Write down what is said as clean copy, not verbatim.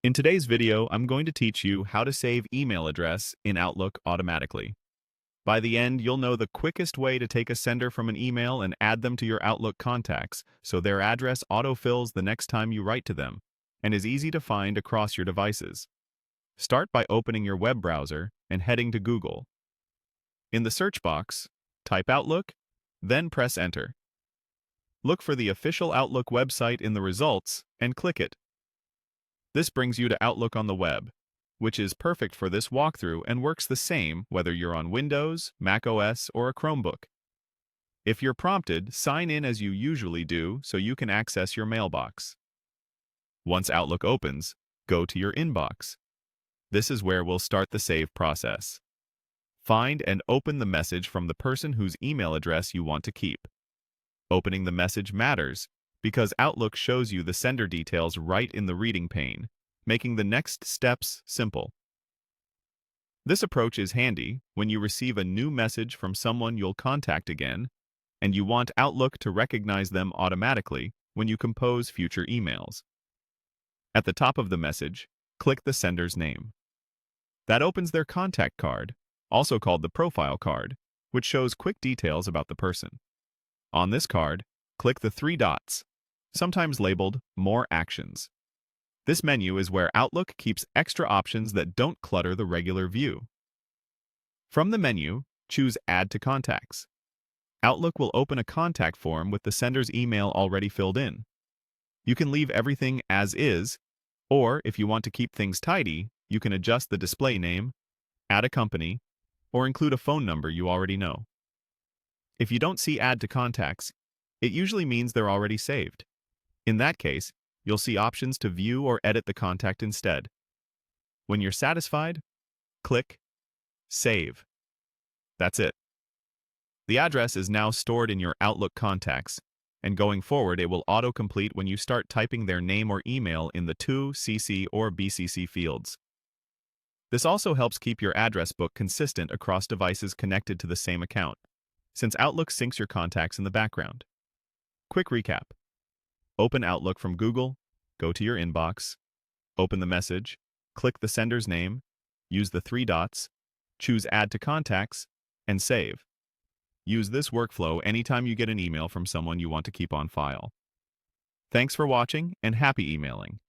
In today's video, I'm going to teach you how to save email address in Outlook automatically. By the end, you'll know the quickest way to take a sender from an email and add them to your Outlook contacts so their address autofills the next time you write to them and is easy to find across your devices. Start by opening your web browser and heading to Google. In the search box, type Outlook, then press Enter. Look for the official Outlook website in the results and click it. This brings you to Outlook on the web, which is perfect for this walkthrough and works the same whether you're on Windows, Mac OS, or a Chromebook. If you're prompted, sign in as you usually do so you can access your mailbox. Once Outlook opens, go to your inbox. This is where we'll start the save process. Find and open the message from the person whose email address you want to keep. Opening the message matters because Outlook shows you the sender details right in the reading pane, making the next steps simple. This approach is handy when you receive a new message from someone you'll contact again, and you want Outlook to recognize them automatically when you compose future emails. At the top of the message, click the sender's name. That opens their contact card, also called the profile card, which shows quick details about the person. On this card, click the three dots, sometimes labeled More Actions. This menu is where Outlook keeps extra options that don't clutter the regular view. From the menu, choose Add to Contacts. Outlook will open a contact form with the sender's email already filled in. You can leave everything as is, or if you want to keep things tidy, you can adjust the display name, add a company, or include a phone number you already know. If you don't see Add to Contacts, it usually means they're already saved. In that case, you'll see options to view or edit the contact instead. When you're satisfied, click Save. That's it. The address is now stored in your Outlook contacts, and going forward it will autocomplete when you start typing their name or email in the to, CC, or BCC fields. This also helps keep your address book consistent across devices connected to the same account, since Outlook syncs your contacts in the background. Quick recap. Open Outlook from Google, go to your inbox, open the message, click the sender's name, use the three dots, choose Add to Contacts, and save. Use this workflow anytime you get an email from someone you want to keep on file. Thanks for watching and happy emailing.